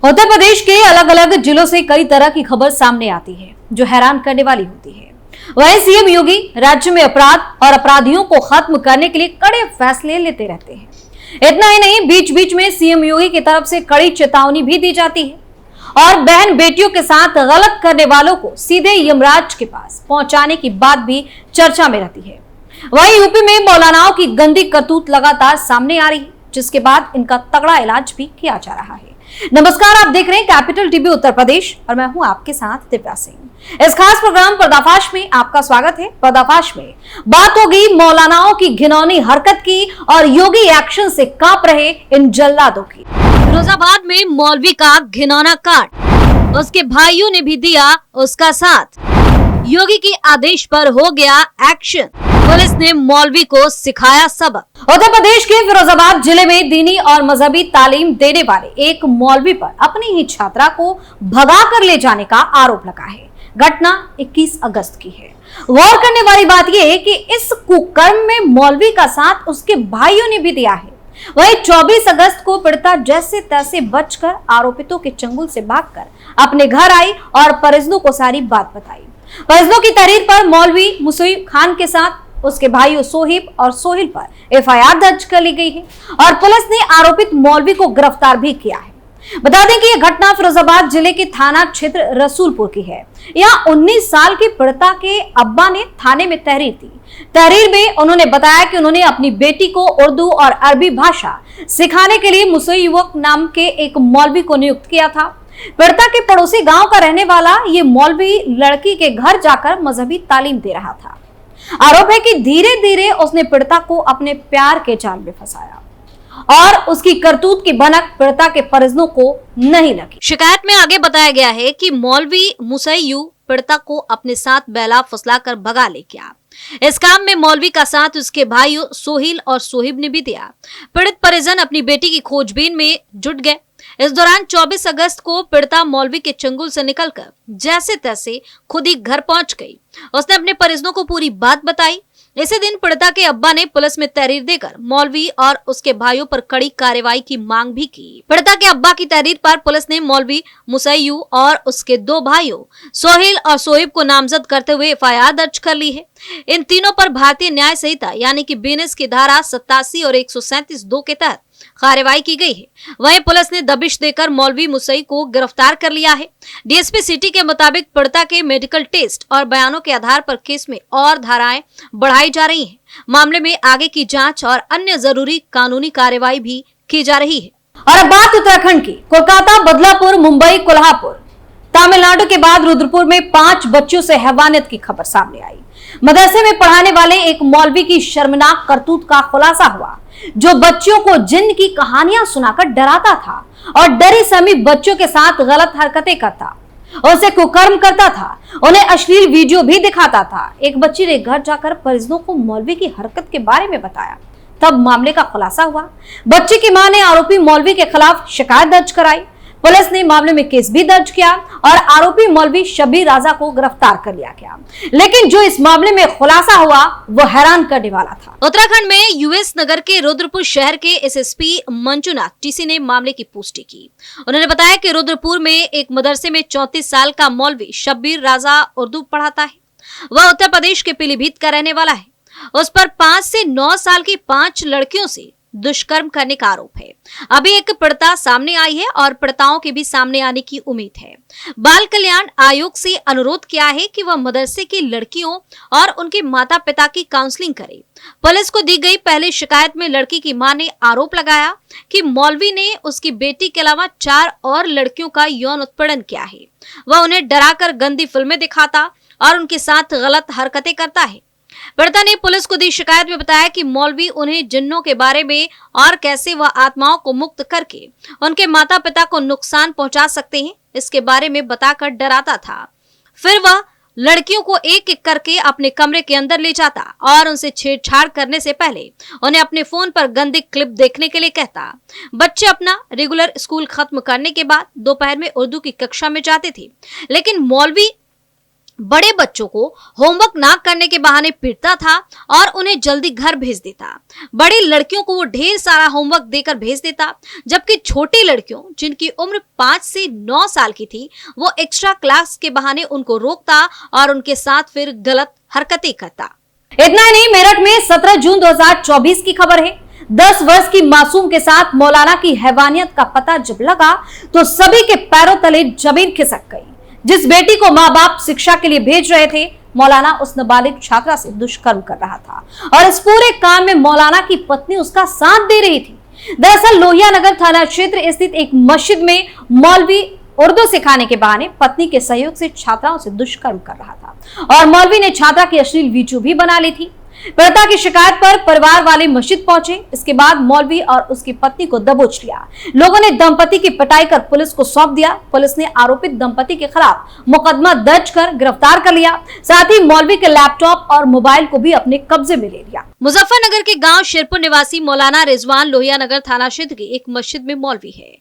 उत्तर प्रदेश के अलग अलग जिलों से कई तरह की खबर सामने आती है जो हैरान करने वाली होती है। वहीं सीएम योगी राज्य में अपराध और अपराधियों को खत्म करने के लिए कड़े फैसले लेते रहते हैं। इतना ही नहीं, बीच बीच में सीएम योगी की तरफ से कड़ी चेतावनी भी दी जाती है और बहन बेटियों के साथ गलत करने वालों को सीधे यमराज के पास पहुंचाने की बात भी चर्चा में रहती है। वहीं यूपी में मौलानाओं की गंदी करतूत लगातार सामने आ रही है, जिसके बाद इनका तगड़ा इलाज भी किया जा रहा है। नमस्कार, आप देख रहे हैं कैपिटल टीवी उत्तर प्रदेश और मैं हूं आपके साथ दिव्या सिंह। इस खास प्रोग्राम पर्दाफाश में आपका स्वागत है। पर्दाफाश में बात होगी मौलानाओं की घिनौनी हरकत की और योगी एक्शन से कांप रहे इन जल्लादों की। फिरोजाबाद में मौलवी का घिनौना कांड, उसके भाइयों ने भी दिया उसका साथ। योगी के आदेश पर हो गया एक्शन, पुलिस ने मौलवी को सिखाया सबक। उत्तर प्रदेश के फिरोजाबाद जिले में दीनी और मजहबी तालीम देने वाले एक मौलवी पर अपनी ही छात्रा को भगा कर ले जाने का आरोप लगा है। घटना 21 अगस्त की है। गौर करने वाली बात यह है कि इस कुकर्म में मौलवी का साथ उसके भाइयों ने भी दिया है। वहीं 24 अगस्त को पीड़िता जैसे तैसे बचकर आरोपितों के चंगुल से भागकर अपने घर आई और परिजनों को सारी बात बताई। परिजनों की तहरीर पर मौलवी मुसई खान के साथ उसके भाइयों सोहिब और सोहिल पर एफआईआर दर्ज कर ली गई है और पुलिस ने आरोपित मौलवी को गिरफ्तार भी किया है। बता दें कि यह घटना फिरोजाबाद जिले के थाना क्षेत्र रसूलपुर की है। यहाँ 19 साल की पीड़िता के अब्बा ने थाने में तहरीर दी। तहरीर में उन्होंने बताया कि उन्होंने अपनी बेटी को उर्दू और अरबी भाषा सिखाने के लिए मुसई युवक नाम के एक मौलवी को नियुक्त किया था। पीड़िता के पड़ोसी गांव का रहने वाला ये मौलवी लड़की के घर जाकर मजहबी तालीम दे रहा था। आरोप है कि धीरे धीरे उसने पीड़िता को अपने प्यार के जाल में फंसाया और उसकी करतूत की भनक पीड़िता के परिजनों को नहीं लगी। शिकायत में आगे बताया गया है कि मौलवी मुसैयू पीड़िता को अपने साथ बहला फुसला कर भगा ले गया। इस काम में मौलवी का साथ उसके भाइयों सोहिल और सोहिब ने भी दिया। पीड़ित परिजन अपनी बेटी की खोजबीन में जुट गए। इस दौरान 24 अगस्त को पीड़िता मौलवी के चंगुल से निकलकर जैसे तैसे खुद ही घर पहुंच गई। उसने अपने परिजनों को पूरी बात बताई। इसी दिन पीड़िता के अब्बा ने पुलिस में तहरीर देकर मौलवी और उसके भाइयों पर कड़ी कार्रवाई की मांग भी की। पीड़िता के अब्बा की तहरीर पर पुलिस ने मौलवी मुसैयू और उसके दो भाइयों सोहिल और सोहिब को नामजद करते हुए एफआईआर दर्ज कर ली है। इन तीनों पर भारतीय न्याय संहिता यानी कि बीएनएस की धारा 87 और 137(2) के तहत कार्रवाई की गई है। वहीं पुलिस ने दबिश देकर मौलवी मुसई को गिरफ्तार कर लिया है। डीएसपी सिटी के मुताबिक पीड़िता के मेडिकल टेस्ट और बयानों के आधार पर केस में और धाराएं बढ़ाई जा रही हैं। मामले में आगे की जांच और अन्य जरूरी कानूनी कार्रवाई भी की जा रही है। और अब बात उत्तराखंड की। कोलकाता, बदलापुर, मुंबई, कोल्हापुर, तमिलनाडु के बाद रुद्रपुर में 5 बच्चों से हैवानियत की खबर सामने आई। मदरसे में पढ़ाने वाले एक मौलवी की शर्मनाक करतूत का खुलासा हुआ, जो बच्चों को जिन्न की कहानियां सुनाकर डराता था और डरी सहमी बच्चों के साथ गलत हरकतें करता, उनसे कुकर्म करता था, उन्हें अश्लील वीडियो भी दिखाता था। एक बच्ची ने घर जाकर परिजनों को मौलवी की हरकत के बारे में बताया, तब मामले का खुलासा हुआ। बच्ची की मां ने आरोपी मौलवी के खिलाफ शिकायत दर्ज कराई। पुलिस ने मामले में केस भी दर्ज किया और आरोपी मौलवी शबीर राजा को गिरफ्तार कर लिया गया। लेकिन जो इस मामले में खुलासा हुआ वो हैरान करने वाला था। उत्तराखंड में यूएस नगर के रुद्रपुर शहर के एसएसपी मंजुनाथ टीसी ने मामले की पुष्टि की। उन्होंने बताया कि रुद्रपुर में एक मदरसे में 34 साल का मौलवी शबीर राजा उर्दू पढ़ाता है। वह उत्तर प्रदेश के पीलीभीत का रहने वाला है। उस पर 5 से 9 साल की 5 लड़कियों से दुष्कर्म करने का आरोप है। अभी एक पीड़िता सामने आई है और पीड़िताओं के भी सामने आने की उम्मीद है। बाल कल्याण आयोग से अनुरोध किया है कि वह मदरसे की लड़कियों और उनके माता पिता की काउंसलिंग करे। पुलिस को दी गई पहली शिकायत में लड़की की मां ने आरोप लगाया कि मौलवी ने उसकी बेटी के अलावा 4 और लड़कियों का यौन उत्पीड़न किया है। वह उन्हें डराकर गंदी फिल्में दिखाता और उनके साथ गलत हरकतें करता है। पीड़िता ने पुलिस को दी शिकायत में बताया कि मौलवी उन्हें जिन्नों के बारे में और कैसे वह आत्माओं को मुक्त करके उनके माता पिता को नुकसान पहुंचा सकते हैं, इसके बारे में बताकर डराता था। फिर वह लड़कियों को एक एक करके अपने कमरे के अंदर ले जाता और उनसे छेड़छाड़ करने से पहले उन्हें अपने फोन पर गंदी क्लिप देखने के लिए कहता। बच्चे अपना रेगुलर स्कूल खत्म करने के बाद दोपहर में उर्दू की कक्षा में जाते थे, लेकिन मौलवी बड़े बच्चों को होमवर्क ना करने के बहाने पीटता था और उन्हें जल्दी घर भेज देता। बड़ी लड़कियों को वो ढेर सारा होमवर्क देकर भेज देता, जबकि छोटी लड़कियों जिनकी उम्र 5 से 9 साल की थी वो एक्स्ट्रा क्लास के बहाने उनको रोकता और उनके साथ फिर गलत हरकतें करता। इतना ही नहीं, मेरठ में 17 जून 2024 की खबर है। 10 वर्ष की मासूम के साथ मौलाना की हैवानियत का पता जब लगा तो सभी के पैरों तले जमीन खिसक गई। जिस बेटी को माँ बाप शिक्षा के लिए भेज रहे थे, मौलाना उस नाबालिग छात्रा से दुष्कर्म कर रहा था और इस पूरे काम में मौलाना की पत्नी उसका साथ दे रही थी। दरअसल लोहिया नगर थाना क्षेत्र स्थित एक मस्जिद में मौलवी उर्दू सिखाने के बहाने पत्नी के सहयोग से छात्राओं से दुष्कर्म कर रहा था और मौलवी ने छात्रा की अश्लील वीडियो भी बना ली थी। पीड़िता की शिकायत पर परिवार वाले मस्जिद पहुंचे। इसके बाद मौलवी और उसकी पत्नी को दबोच लिया। लोगों ने दंपति की पिटाई कर पुलिस को सौंप दिया। पुलिस ने आरोपित दंपति के खिलाफ मुकदमा दर्ज कर गिरफ्तार कर लिया। साथ ही मौलवी के लैपटॉप और मोबाइल को भी अपने कब्जे में ले लिया। मुजफ्फरनगर के गांव शेरपुर निवासी मौलाना रिजवान लोहिया नगर थाना क्षेत्र की एक मस्जिद में मौलवी है।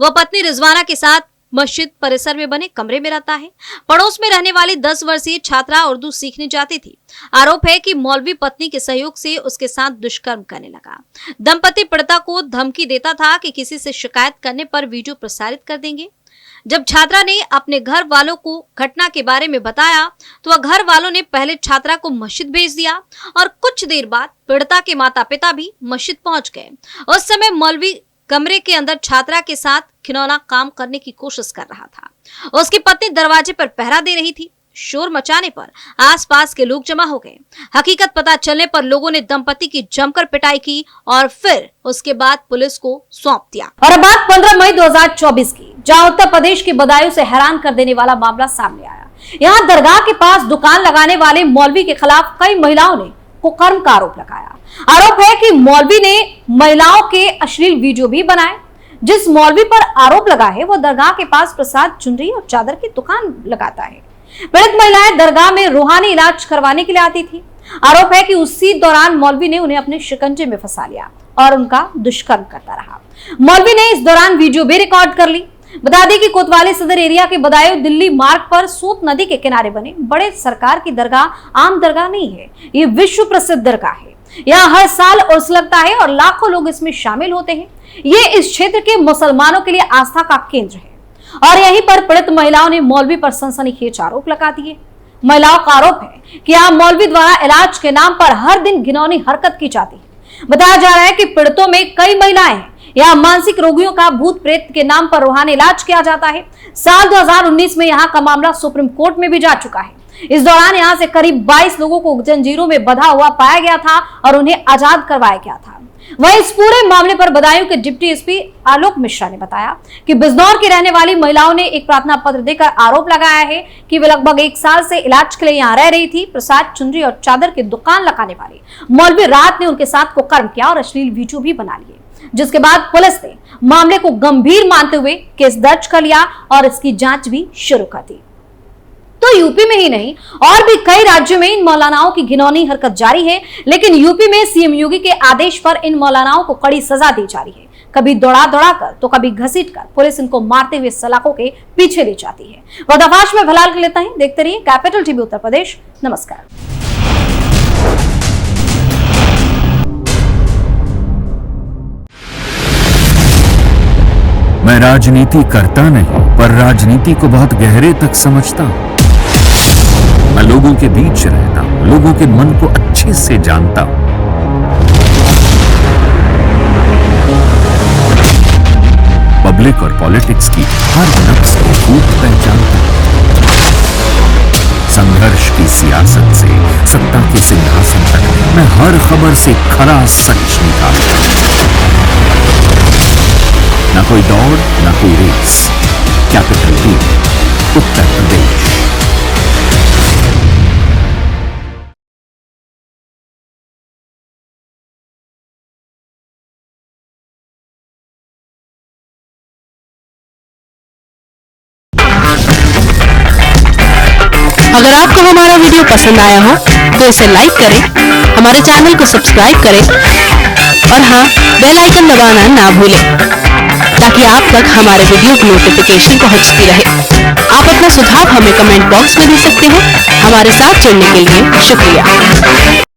वह पत्नी रिजवाना के साथ मस्जिद परिसर में बने कमरे में रहता है। पड़ोस में रहने वाली 10 वर्षीय छात्रा उर्दू सीखने जाती थी। आरोप है कि मौलवी पत्नी के सहयोग से उसके साथ दुष्कर्म करने लगा। दंपति पीड़िता को धमकी देता था कि किसी से शिकायत करने पर वीडियो प्रसारित कर देंगे। जब छात्रा ने अपने घर वालों को घटना के बारे में बताया तो वह घर वालों ने पहले छात्रा को मस्जिद भेज दिया और कुछ देर बाद पीड़िता के माता पिता भी मस्जिद पहुंच गए। उस समय मौलवी कमरे के अंदर छात्रा के साथ खिलौना काम करने की कोशिश कर रहा था। उसकी पत्नी दरवाजे पर पहरा दे रही थी। शोर मचाने पर आसपास के लोग जमा हो गए। हकीकत पता चलने पर लोगों ने दंपति की जमकर पिटाई की और फिर उसके बाद पुलिस को सौंप दिया। और अब बात 15 मई 2024 की, जहां उत्तर प्रदेश के बदायूं से हैरान कर देने वाला मामला सामने आया। यहाँ दरगाह के पास दुकान लगाने वाले मौलवी के खिलाफ कई महिलाओं ने कुकर्म का आरोप लगाया। आरोप है कि मौलवी ने महिलाओं के अश्लील वीडियो भी बनाए। जिस मौलवी पर आरोप लगा है वो दरगाह के पास प्रसाद, चुनरी और चादर की दुकान लगाता है। पीड़ित महिलाएं दरगाह में रूहानी इलाज करवाने के लिए आती थी। आरोप है कि उसी दौरान मौलवी ने उन्हें अपने शिकंजे में फंसा लिया और उनका दुष्कर्म करता रहा। मौलवी ने इस दौरान वीडियो भी रिकॉर्ड कर ली। बता दें कि कोतवाली सदर एरिया के बदायूं दिल्ली मार्ग पर सूत नदी के किनारे बने बड़े सरकार की दरगाह आम दरगाह नहीं है, ये विश्व प्रसिद्ध दरगाह है। यहाँ हर साल उर्स लगता है और लाखों लोग इसमें शामिल होते हैं। ये इस क्षेत्र के मुसलमानों के लिए आस्था का केंद्र है और यहीं पर पीड़ित महिलाओं ने मौलवी पर सनसनीखेज आरोप लगा दिए। महिलाओं का आरोप है कि यहाँ मौलवी द्वारा इलाज के नाम पर हर दिन घिनौनी हरकत की जाती है। बताया जा रहा है कि पीड़ितों में कई महिलाएं हैं। यहाँ मानसिक रोगियों का भूत प्रेत के नाम पर रूहानी इलाज किया जाता है। साल 2019 में यहाँ का मामला सुप्रीम कोर्ट में भी जा चुका है। इस दौरान यहाँ से करीब 22 लोगों को जंजीरों में बंधा हुआ पाया गया था और उन्हें आजाद करवाया गया था। वहीं इस पूरे मामले पर बदायूं के डिप्टी एसपी आलोक मिश्रा ने बताया कि बिजनौर की रहने वाली महिलाओं ने एक प्रार्थना पत्र देकर आरोप लगाया है कि वे लगभग 1 साल से इलाज के लिए यहाँ रह रही थी। प्रसाद, चुनरी और चादर की दुकान लगाने वाले मौलवी रात ने उनके साथ कुकर्म किया और अश्लील वीडियो भी बना लिए, जिसके बाद पुलिस ने मामले को गंभीर मानते हुए केस दर्ज कर लिया और इसकी जांच भी शुरू कर दी। तो यूपी में ही नहीं और भी कई राज्यों में इन मौलानाओं की घिनौनी हरकत जारी है, लेकिन यूपी में सीएम योगी के आदेश पर इन मौलानाओं को कड़ी सजा दी जा रही है। कभी दौड़ा कर तो कभी घसीट कर पुलिस इनको मारते हुए सलाखों के पीछे ले जाती है। पर्दाफाश में फिलहाल के लेता है। देखते रहिए कैपिटल टीवी उत्तर प्रदेश। नमस्कार। मैं राजनीति करता नहीं, पर राजनीति को बहुत गहरे तक समझता हूं। मैं लोगों के बीच रहता हूं, लोगों के मन को अच्छे से जानता हूं। पब्लिक और पॉलिटिक्स की हर नक्श को खूब पहचानता हूं। संघर्ष की सियासत से सत्ता के सिंहासन तक मैं हर खबर से खरा सच निकालता हूं। न कोई दौड़, न कोई race. Capital TV, Uttar Pradesh. अगर आपको हमारा वीडियो पसंद आया हो तो इसे लाइक करें, हमारे चैनल को सब्सक्राइब करें और हाँ, बेल आइकन दबाना ना भूलें ताकि आप तक हमारे वीडियो की नोटिफिकेशन पहुंचती रहे। आप अपना सुझाव हमें कमेंट बॉक्स में दे सकते हैं। हमारे साथ जुड़ने के लिए शुक्रिया।